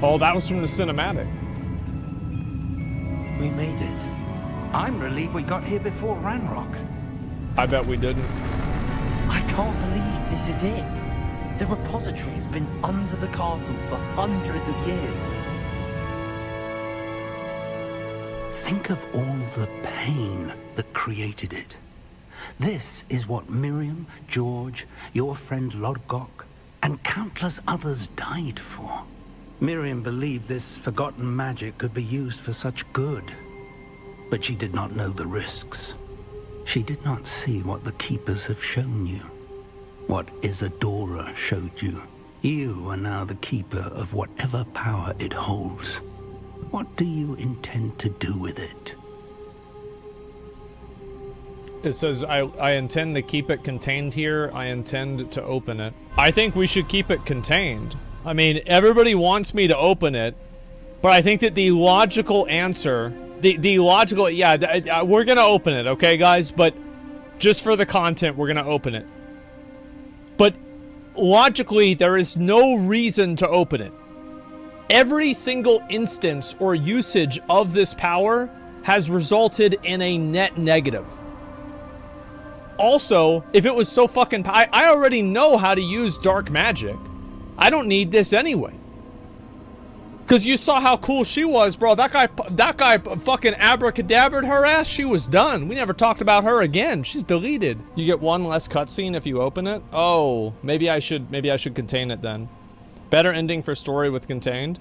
Oh, that was from the cinematic. We made it. I'm relieved we got here before Ranrock. I bet we didn't. I can't believe this is it. The repository has been under the castle for hundreds of years. Think of all the pain that created it. This is what Miriam, George, your friend Lodgok, and countless others died for. Miriam believed this forgotten magic could be used for such good. But she did not know the risks. She did not see what the Keepers have shown you. What Isadora showed you. You are now the Keeper of whatever power it holds. What do you intend to do with it? It says, I intend to keep it contained here. I intend to open it. I think we should keep it contained. I mean, everybody wants me to open it, but I think that the logical answer, the logical, yeah, we're gonna open it, okay, guys? But just for the content, we're gonna open it. But logically, there is no reason to open it. Every single instance or usage of this power has resulted in a net negative. Also, if it was so fucking I already know how to use dark magic. I don't need this anyway. Cause you saw how cool she was, bro. That guy fucking abracadabraed her ass. She was done. We never talked about her again. She's deleted. You get one less cutscene if you open it. Oh, maybe I should contain it then. Better ending for story with contained.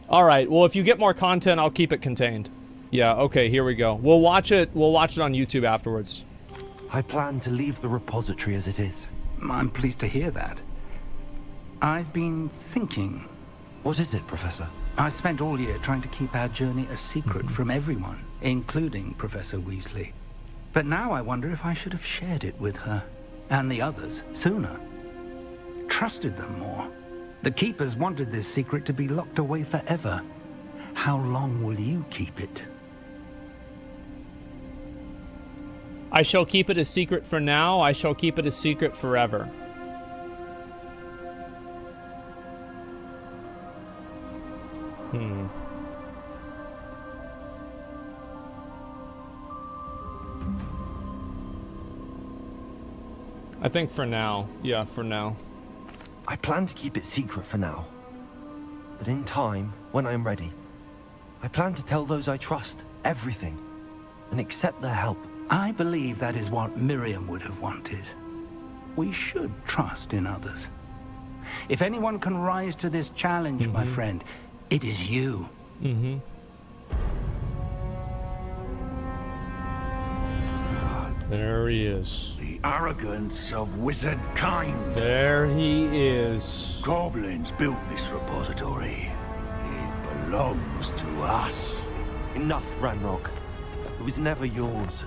All right. Well, if you get more content, I'll keep it contained. Yeah. Okay. Here we go. We'll watch it. We'll watch it on YouTube afterwards. I plan to leave the repository as it is. I'm pleased to hear that. I've been thinking. What is it, Professor? I spent all year trying to keep our journey a secret from everyone, including Professor Weasley. But now I wonder if I should have shared it with her, and the others, sooner. Trusted them more. The Keepers wanted this secret to be locked away forever. How long will you keep it? I shall keep it a secret for now. I shall keep it a secret forever. I think for now. Yeah, for now. I plan to keep it secret for now. But in time, when I'm ready, I plan to tell those I trust everything and accept their help. I believe that is what Miriam would have wanted. We should trust in others. If anyone can rise to this challenge, my friend, it is you. There he is. The arrogance of wizard kind. There he is. Goblins built this repository. It belongs to us. Enough, Ranrock. It was never yours.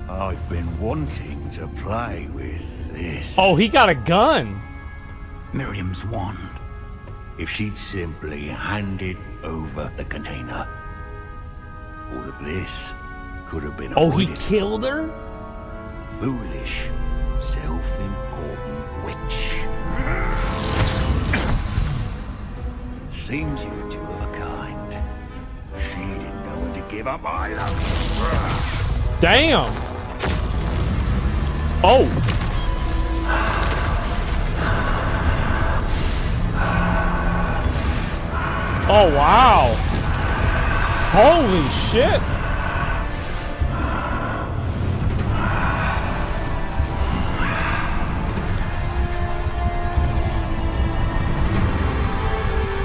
I've been wanting to play with this. Oh, he got a gun. Miriam's wand. If she'd simply handed over the container, all of this could have been Oh, he avoided. killed her? Foolish, self-important witch. Seems you were two of a kind. She didn't know when to give up either. Damn. Oh. Oh, wow. Holy shit.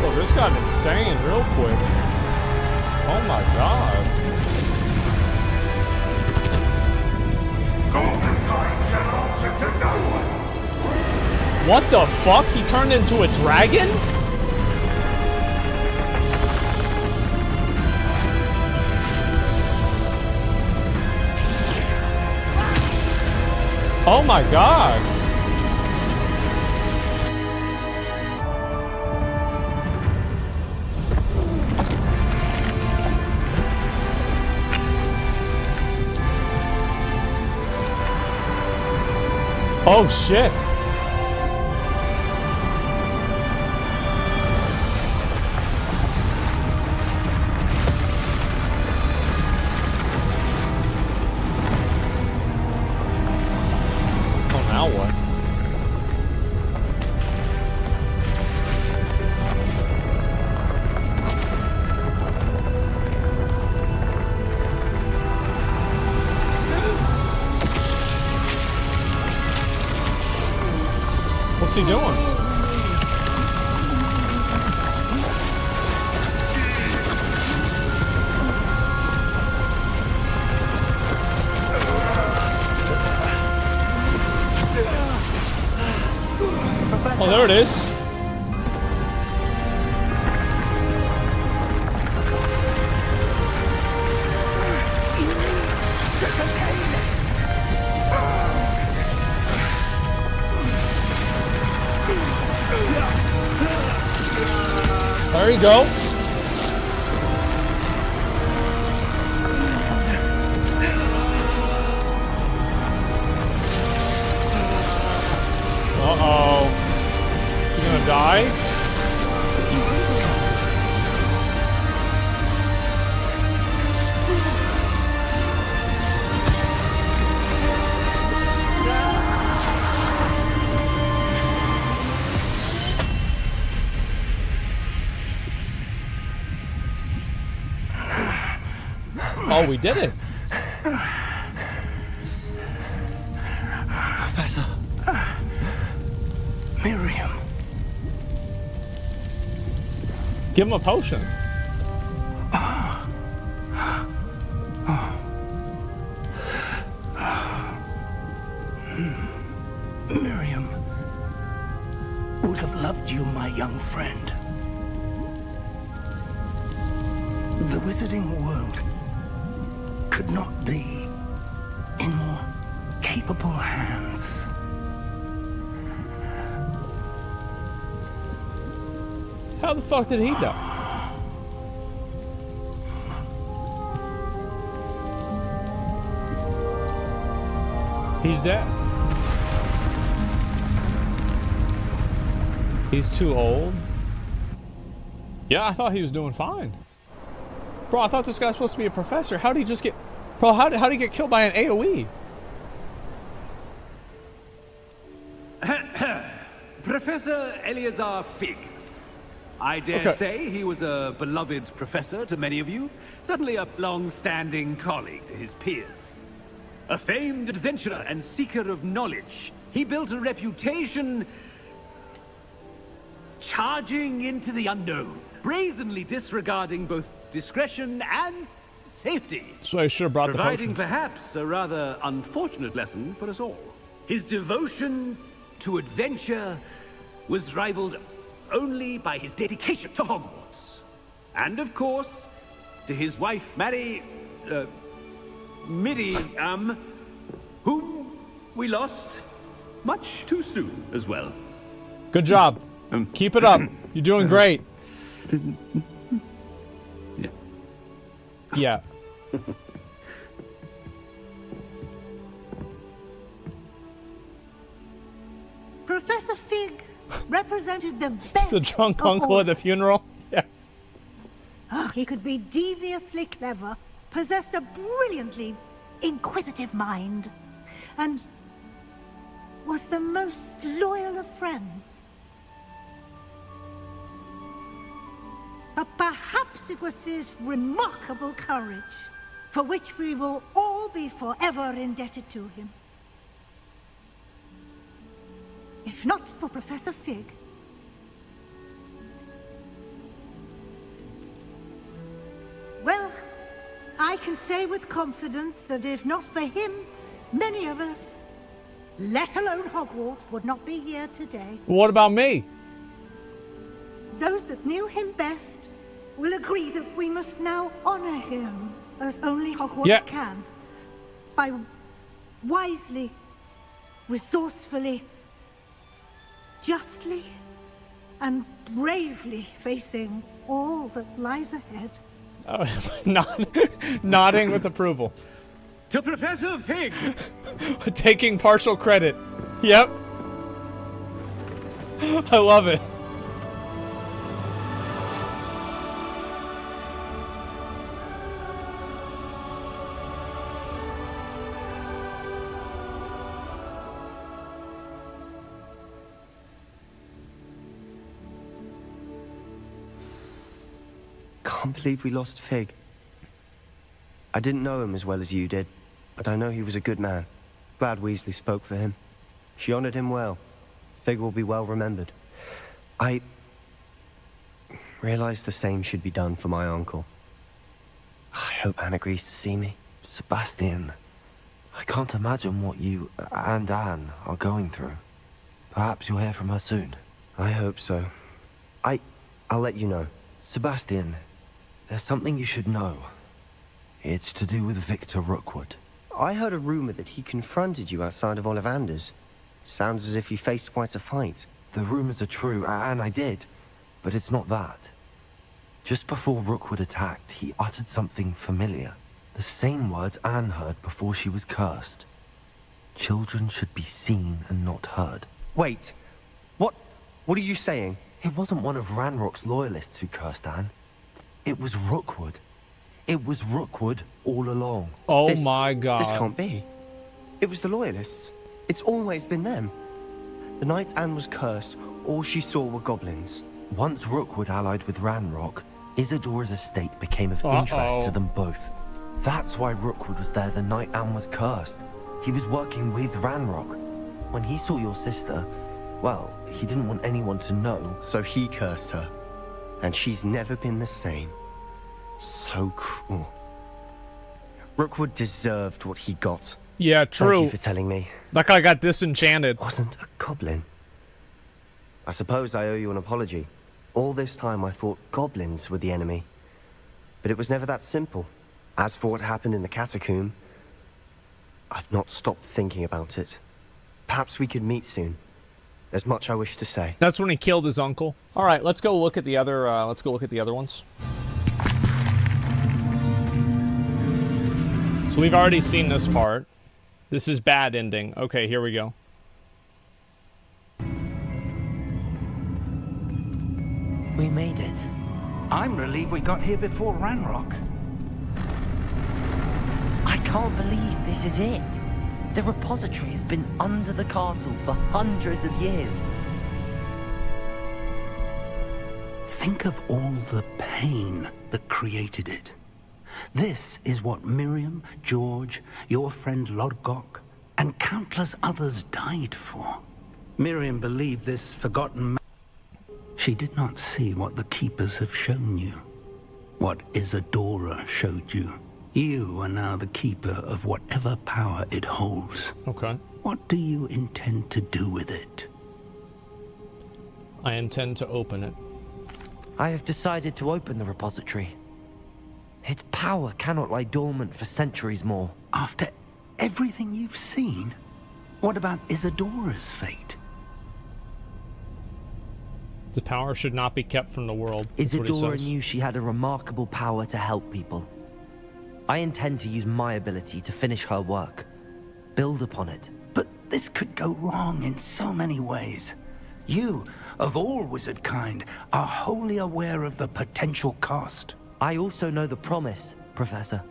Oh, this got insane real quick. Oh my god. To no one. What the fuck? He turned into a dragon? Oh my god. Oh shit. What's he doing? Oh, there it is. There you go. Uh-oh. You gonna die? Oh, we did it. Professor. Miriam. Give him a potion. Miriam would have loved you, my young friend. The wizarding world could not be in more capable hands. How the fuck did he die? He's dead. He's too old. Yeah, I thought he was doing fine. Bro, I thought this guy was supposed to be a professor. How did he just get... Bro, how did he get killed by an AoE? Professor Eleazar Fig. I dare say he was a beloved professor to many of you, certainly a long-standing colleague to his peers. A famed adventurer and seeker of knowledge, he built a reputation charging into the unknown, brazenly disregarding both discretion and safety. So I should have brought Providing the potion. perhaps a rather unfortunate lesson for us all. His devotion to adventure was rivaled only by his dedication to Hogwarts. And of course, to his wife, Miriam, whom we lost much too soon as well. Good job. Keep it up. You're doing great. Yeah. Professor Fig represented the best The drunk of uncle at the all. funeral. Yeah. He could be deviously clever, possessed a brilliantly inquisitive mind, and was the most loyal of friends. But perhaps it was his remarkable courage, for which we will all be forever indebted to him. If not for Professor Fig, well, I can say with confidence that if not for him, many of us, let alone Hogwarts, would not be here today. What about me? Those that knew him best will agree that we must now honor him as only Hogwarts can, by wisely, resourcefully, justly, and bravely facing all that lies ahead. Oh, nodding with approval. To Professor Fig! Taking partial credit. Yep. I love it. Can't believe we lost Fig. I didn't know him as well as you did, but I know he was a good man. Glad Weasley spoke for him. She honored him well. Fig will be well remembered. I realize the same should be done for my uncle. I hope Anne agrees to see me. Sebastian, I can't imagine what you and Anne are going through. Perhaps you'll hear from her soon. I hope so. I'll let you know. Sebastian, there's something you should know. It's to do with Victor Rookwood. I heard a rumor that he confronted you outside of Ollivander's. Sounds as if you faced quite a fight. The rumors are true, and I did. But it's not that. Just before Rookwood attacked, he uttered something familiar. The same words Anne heard before she was cursed. Children should be seen and not heard. Wait. What are you saying? It wasn't one of Ranrock's loyalists who cursed Anne. It was Rookwood. It was Rookwood all along. Oh my god. This can't be. It was the Loyalists. It's always been them. The night Anne was cursed, all she saw were goblins. Once Rookwood allied with Ranrock, Isadora's estate became of interest to them both. That's why Rookwood was there the night Anne was cursed. He was working with Ranrock. When he saw your sister, well, he didn't want anyone to know. So he cursed her. And she's never been the same. So cruel. Rookwood deserved what he got. Yeah, true. Thank you for telling me. That guy got disenchanted. Wasn't a goblin. I suppose I owe you an apology. All this time I thought goblins were the enemy. But it was never that simple. As for what happened in the catacomb, I've not stopped thinking about it. Perhaps we could meet soon. There's much I wish to say. That's when he killed his uncle. All right, let's go look at the other. Let's go look at the other ones. So we've already seen this part. This is bad ending. Okay, here we go. We made it. I'm relieved we got here before Ranrock. I can't believe this is it. The repository has been under the castle for hundreds of years. Think of all the pain that created it. This is what Miriam, George, your friend Lodgok, and countless others died for. Miriam believed this forgotten. She did not see what the Keepers have shown you. What Isadora showed you. You are now the keeper of whatever power it holds. Okay. What do you intend to do with it? I intend to open it. I have decided to open the repository. Its power cannot lie dormant for centuries more. After everything you've seen? What about Isadora's fate? The power should not be kept from the world. That's what he Isadora says. knew she had a remarkable power to help people. I intend to use my ability to finish her work. Build upon it. But this could go wrong in so many ways. You, of all wizard kind, are wholly aware of the potential cost. I also know the promise, Professor.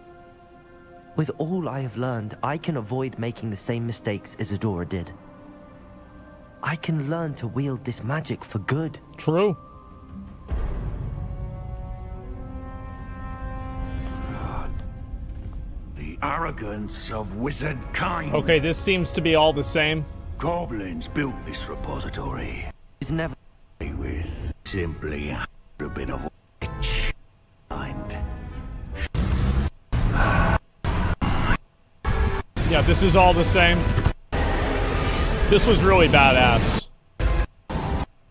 With all I have learned, I can avoid making the same mistakes Isadora did. I can learn to wield this magic for good. True. The arrogance of wizard kind. Okay, this seems to be all the same. Goblins built this repository. It's never With simply have been of witch kind. Yeah, this is all the same. This was really badass.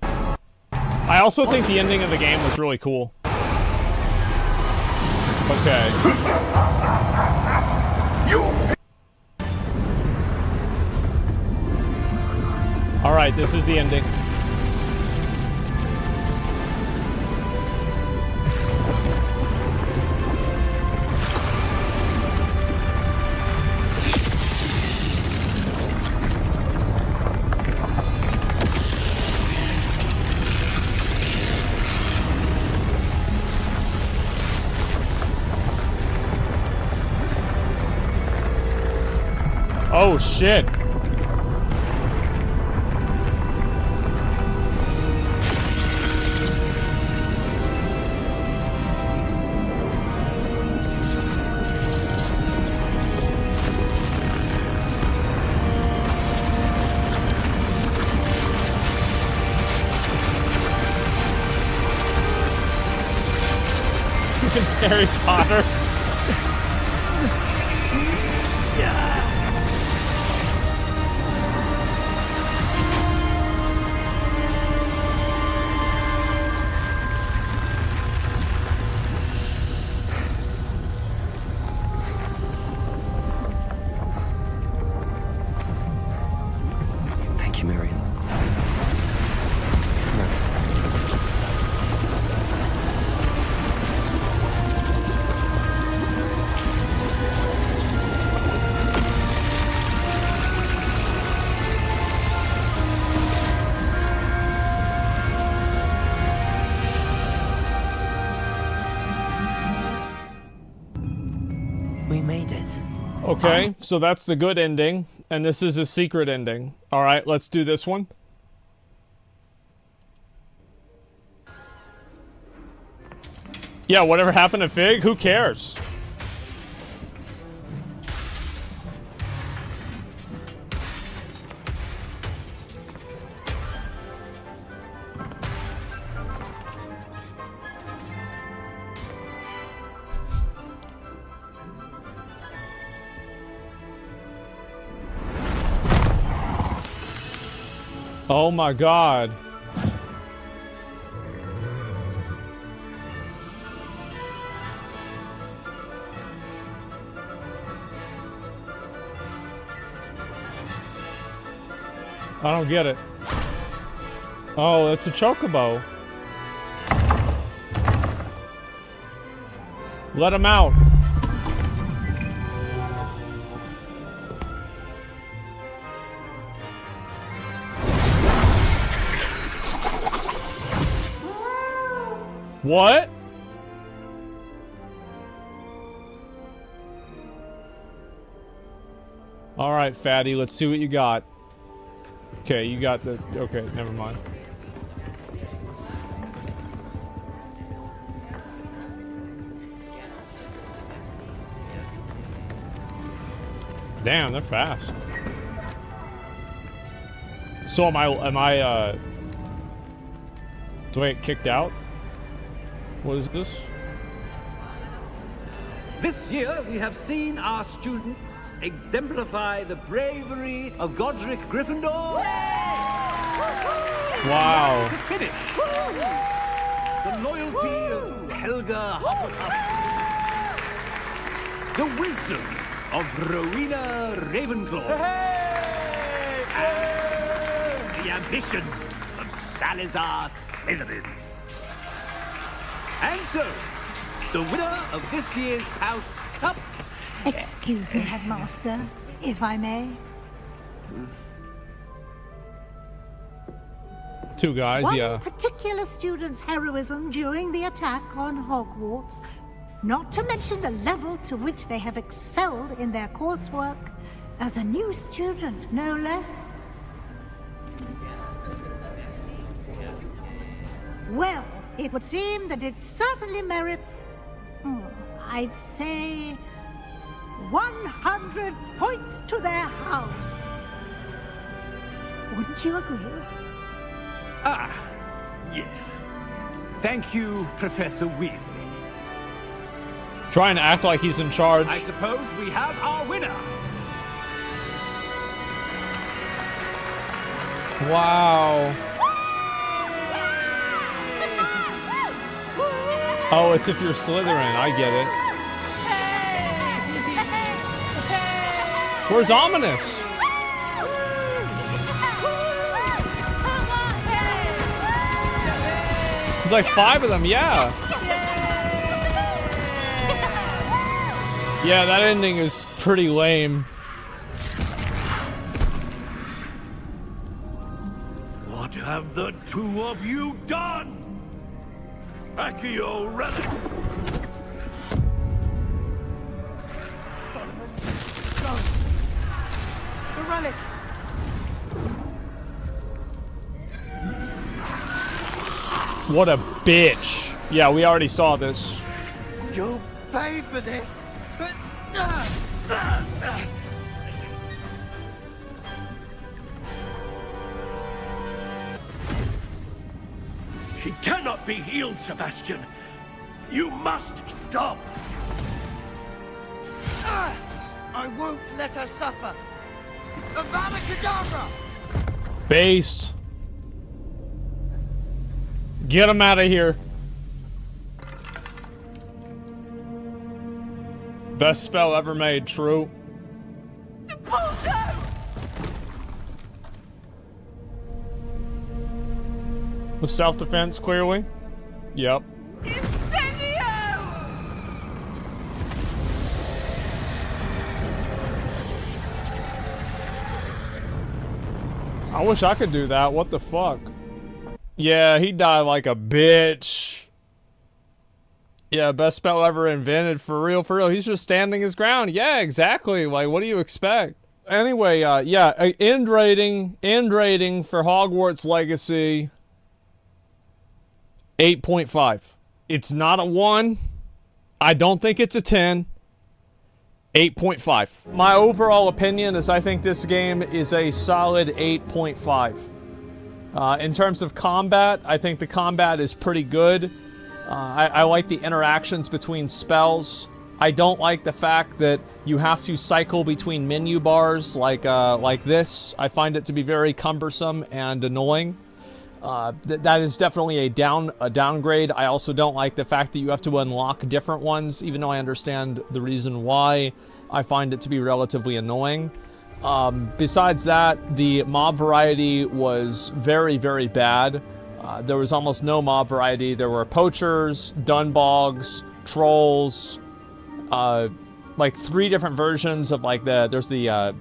I also think the ending of the game was really cool. Okay. Alright, this is the ending. Oh shit. Pumpkin's Harry Potter. Thank you, Miriam. We made it. Okay, so that's the good ending, and this is a secret ending. All right, let's do this one. Yeah, whatever happened to Fig? Who cares? Oh my god. I don't get it. Oh, it's a chocobo. Let him out. What? All right, fatty, let's see what you got. Okay, you got the... Okay, never mind. Damn, they're fast. So am I, do I get kicked out? What is this? This year, we have seen our students exemplify the bravery of Godric Gryffindor. Wow. To finish. The loyalty of Helga Hufflepuff. The wisdom of Rowena Ravenclaw. And the ambition of Salazar Slytherin. And so, the winner of this year's House Cup... Excuse me, Headmaster, if I may. Two guys, yeah. One particular student's heroism during the attack on Hogwarts, not to mention the level to which they have excelled in their coursework, as a new student, no less. Well, it would seem that it certainly merits, I'd say, 100 points to their house. Wouldn't you agree? Ah, yes. Thank you, Professor Weasley. Trying to act like he's in charge. I suppose we have our winner. Wow. Oh, it's if you're Slytherin. I get it. Where's Ominous? There's like 5 of them, yeah. Yeah, that ending is pretty lame. What have the two of you done? Accio Relic! The relic. What a bitch. Yeah, we already saw this. You'll pay for this. She cannot be healed, Sebastian. You must stop! I won't let her suffer! Avada Kedavra! Based. Get him out of here. Best spell ever made, true. With self-defense, clearly. Yep. I wish I could do that. What the fuck? Yeah, he died like a bitch. Yeah, best spell ever invented. For real, for real. He's just standing his ground. Yeah, exactly. Like, what do you expect? Anyway, yeah, end rating for Hogwarts Legacy, 8.5. It's not a 1. I don't think it's a 10. 8.5. My overall opinion is I think this game is a solid 8.5. In terms of combat, I think the combat is pretty good. I like the interactions between spells. I don't like the fact that you have to cycle between menu bars like this. I find it to be very cumbersome and annoying. That is definitely a downgrade. I also don't like the fact that you have to unlock different ones, even though I understand the reason why. I find it to be relatively annoying. Besides that, the mob variety was very, very bad. There was almost no mob variety. There were poachers, dunbogs, trolls, like 3 different versions of like there's the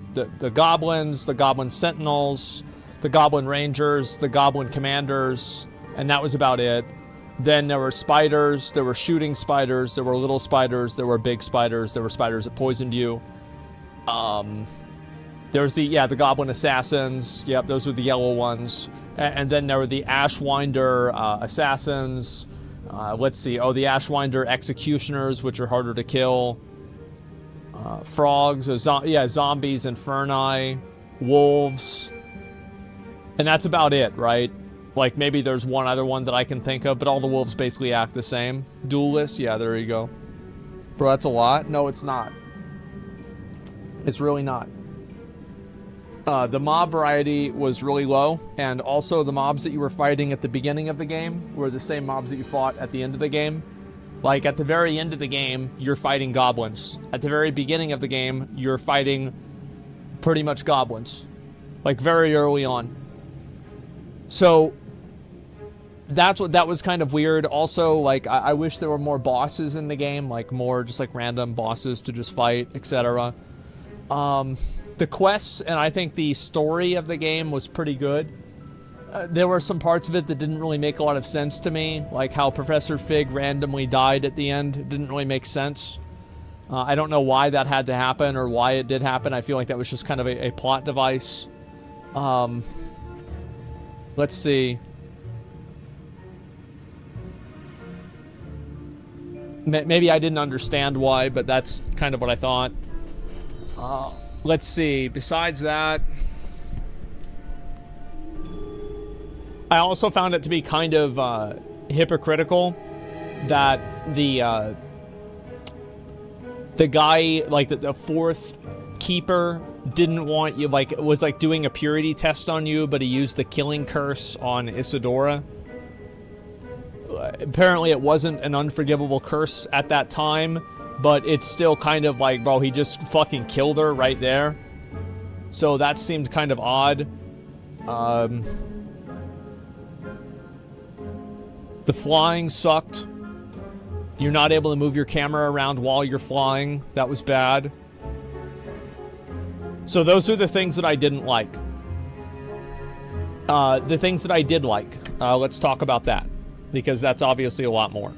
goblins, the goblin sentinels, the goblin rangers, the goblin commanders, and that was about it. Then there were spiders, there were shooting spiders, there were little spiders, there were big spiders, there were spiders that poisoned you. There was the goblin assassins. Yep, those were the yellow ones. And then there were the Ashwinder assassins. Let's see. Oh, the Ashwinder executioners, which are harder to kill. Frogs, zombies, inferni, wolves. And that's about it, right? Like, maybe there's one other one that I can think of, but all the wolves basically act the same. Duelists, yeah, there you go. Bro, that's a lot? No, it's not. It's really not. The mob variety was really low, and also the mobs that you were fighting at the beginning of the game were the same mobs that you fought at the end of the game. Like, at the very end of the game, you're fighting goblins. At the very beginning of the game, you're fighting pretty much goblins. Like, very early on. So that was kind of weird. Also, like, I wish there were more bosses in the game, like more just like random bosses to just fight, etc. The quests and I think the story of the game was pretty good. There were some parts of it that didn't really make a lot of sense to me, like how Professor Fig randomly died at the end. It didn't really make sense. I don't know why that had to happen or why it did happen. I feel like that was just kind of a plot device. Let's see. Maybe I didn't understand why, but that's kind of what I thought. Let's see. Besides that, I also found it to be kind of hypocritical that the guy, like the 4th keeper, didn't want you, like, was like doing a purity test on you, but he used the killing curse on Isadora. Apparently it wasn't an unforgivable curse at that time, but it's still kind of like, bro, he just fucking killed her right there. So that seemed kind of odd. The flying sucked. You're not able to move your camera around while you're flying. That was bad. So those are the things that I didn't like. The things that I did like. Let's talk about that, because that's obviously a lot more.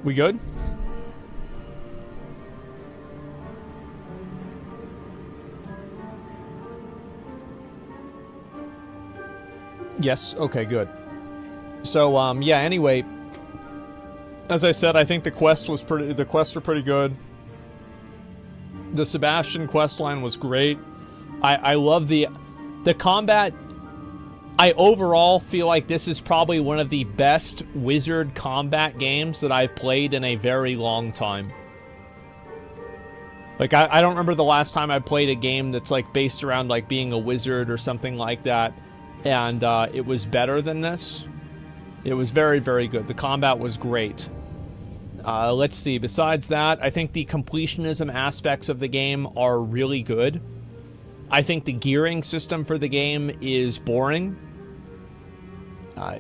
We good? Yes, okay, good. So, yeah, anyway, as I said, I think the quests were pretty good. the Sebastian questline was great. I love the combat. I overall feel like this is probably one of the best wizard combat games that I've played in a very long time. Like, I don't remember the last time I played a game that's, like, based around, like, being a wizard or something like that, and it was better than this. It was very, very good. The combat was great. Let's see. Besides that, I think the completionism aspects of the game are really good. I think the gearing system for the game is boring.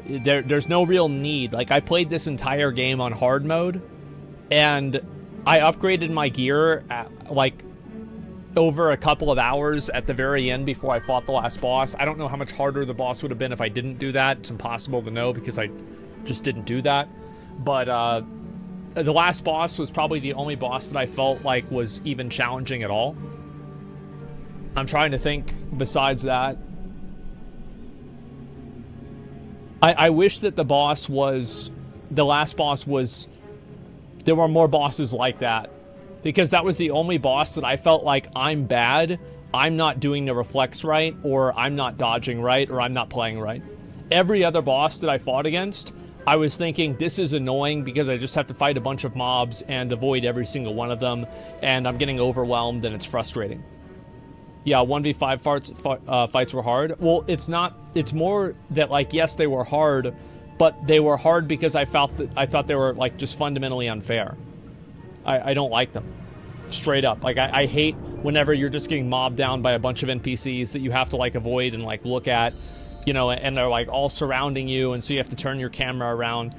There's no real need. Like, I played this entire game on hard mode, and I upgraded my gear like over a couple of hours at the very end before I fought the last boss. I don't know how much harder the boss would have been if I didn't do that. It's impossible to know because I just didn't do that. But the last boss was probably the only boss that I felt like was even challenging at all. I'm trying to think besides that. I wish that the last boss was, there were more bosses like that. Because that was the only boss that I felt like I'm bad, I'm not doing the reflex right, or I'm not dodging right, or I'm not playing right. Every other boss that I fought against, I was thinking, this is annoying because I just have to fight a bunch of mobs and avoid every single one of them, and I'm getting overwhelmed and it's frustrating. Yeah, 1v5 fights were hard. Well, it's more that, like, yes, they were hard, but they were hard because I thought they were, like, just fundamentally unfair. I don't like them. Straight up. Like, I hate whenever you're just getting mobbed down by a bunch of NPCs that you have to, like, avoid and, like, look at, you know, and they're, like, all surrounding you, and so you have to turn your camera around.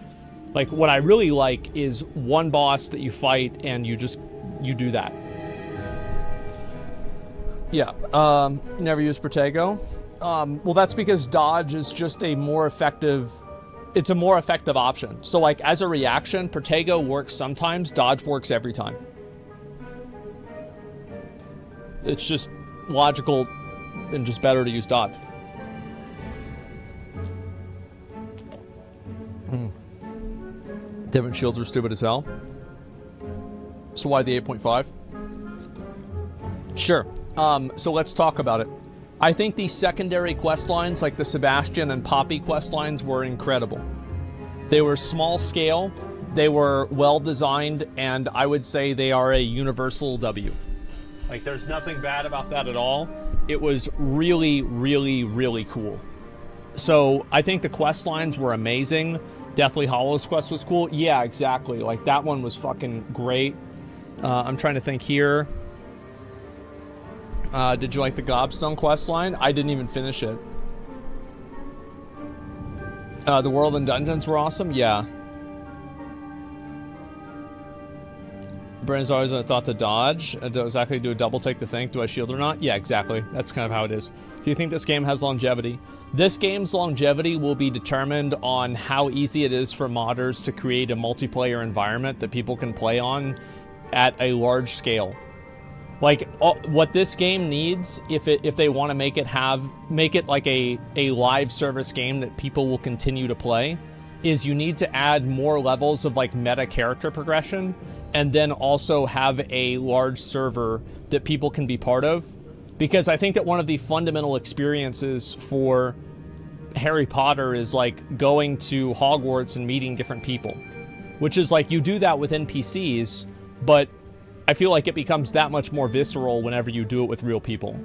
Like, what I really like is one boss that you fight, and you do that. Yeah, never use Protego. Well, that's because dodge is just a more effective... It's a more effective option. So, like, as a reaction, Protego works sometimes, dodge works every time. It's just logical and just better to use dodge. Different shields are stupid as hell. So why the 8.5? Sure. So let's talk about it. I think the secondary quest lines, like the Sebastian and Poppy quest lines, were incredible. They were small scale, they were well designed, and I would say they are a universal W. Like, there's nothing bad about that at all. It was really, really, really cool. So I think the quest lines were amazing. Deathly Hollow's quest was cool. Yeah, exactly. Like, that one was fucking great. I'm trying to think here. Did you like the Gobstone questline? I didn't even finish it. The World and Dungeons were awesome? Yeah. Brandon's always thought to dodge. Exactly, do a double take to think, do I shield or not? Yeah, exactly. That's kind of how it is. Do you think this game has longevity? This game's longevity will be determined on how easy it is for modders to create a multiplayer environment that people can play on at a large scale. Like, what this game needs, if they want to make it like a live service game that people will continue to play, is you need to add more levels of, like, meta character progression, and then also have a large server that people can be part of. Because I think that one of the fundamental experiences for Harry Potter is, like, going to Hogwarts and meeting different people. Which is, like, you do that with NPCs, but I feel like it becomes that much more visceral whenever you do it with real people.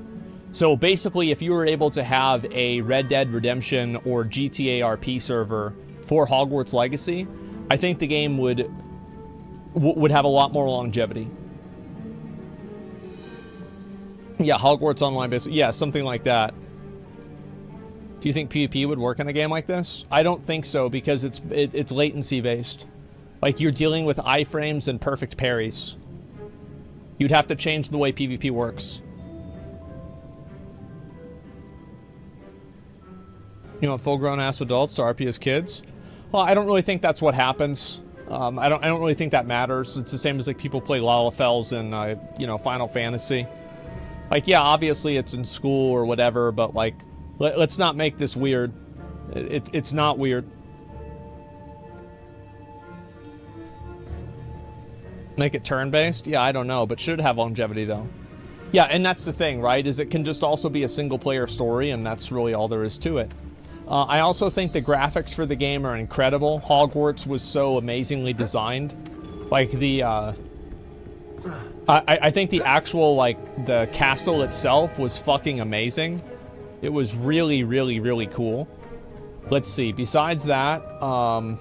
So basically, if you were able to have a Red Dead Redemption or GTA RP server for Hogwarts Legacy, I think the game would have a lot more longevity. Yeah, Hogwarts Online, basically. Yeah, something like that. Do you think PvP would work in a game like this? I don't think so, because it's latency based. Like, you're dealing with iframes and perfect parries. You'd have to change the way PvP works. You want full-grown ass adults to RP as kids? Well, I don't really think that's what happens. I don't really think that matters. It's the same as, like, people play Lalafels in Final Fantasy. Like, yeah, obviously it's in school or whatever, but, like, let's not make this weird. It's not weird. Make it turn-based? Yeah, I don't know, but should have longevity, though. Yeah, and that's the thing, right? Is it can just also be a single-player story, and that's really all there is to it. I also think the graphics for the game are incredible. Hogwarts was so amazingly designed. Like, the, I think the actual, like, the castle itself was fucking amazing. It was really, really, really cool. Let's see, besides that, I'm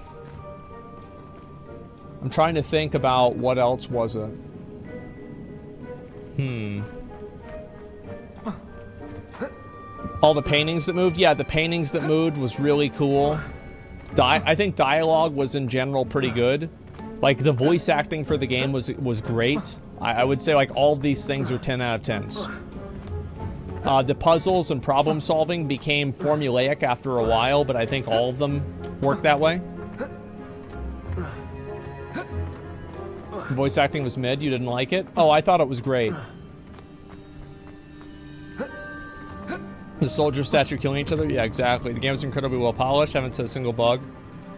trying to think about what else was it. All the paintings that moved? Yeah, the paintings that moved was really cool. I think dialogue was in general pretty good. Like, the voice acting for the game was great. I would say, like, all of these things are 10 out of 10s. The puzzles and problem solving became formulaic after a while, but I think all of them work that way. Voice acting was mid. You didn't like it? Oh, I thought it was great. The soldier statue killing each other? Yeah, exactly. The game is incredibly well polished. Haven't said a single bug.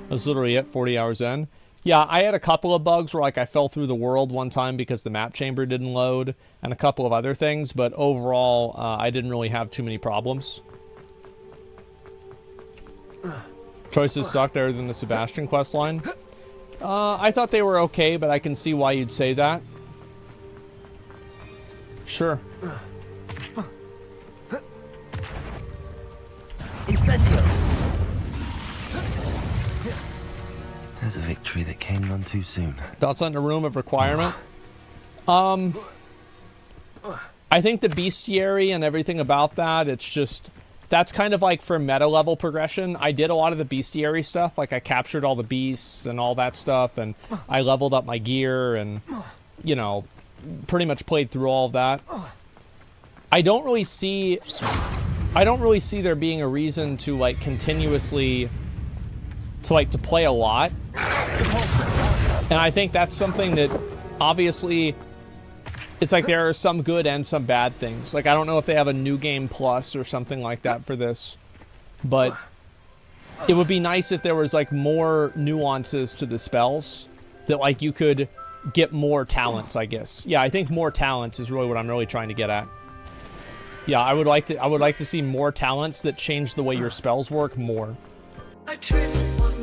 That's literally it, 40 hours in. Yeah, I had a couple of bugs where, like, I fell through the world one time because the map chamber didn't load, and a couple of other things, but overall, I didn't really have too many problems. Choices sucked other than the Sebastian questline. I thought they were okay, but I can see why you'd say that. Sure. Incendio! There's a victory that came none too soon. Thoughts on the Room of Requirement? I think the bestiary and everything about that, it's just... That's kind of like for meta level progression. I did a lot of the bestiary stuff. Like, I captured all the beasts and all that stuff, and I leveled up my gear and, you know, pretty much played through all of that. I don't really see there being a reason to, like, continuously... to play a lot. And I think that's something that, obviously... It's like there are some good and some bad things. Like, I don't know if they have a New Game Plus or something like that for this. But it would be nice if there was, like, more nuances to the spells. That, like, you could get more talents, I guess. Yeah, I think more talents is really what I'm really trying to get at. Yeah, I would like to see more talents that change the way your spells work more. I truly want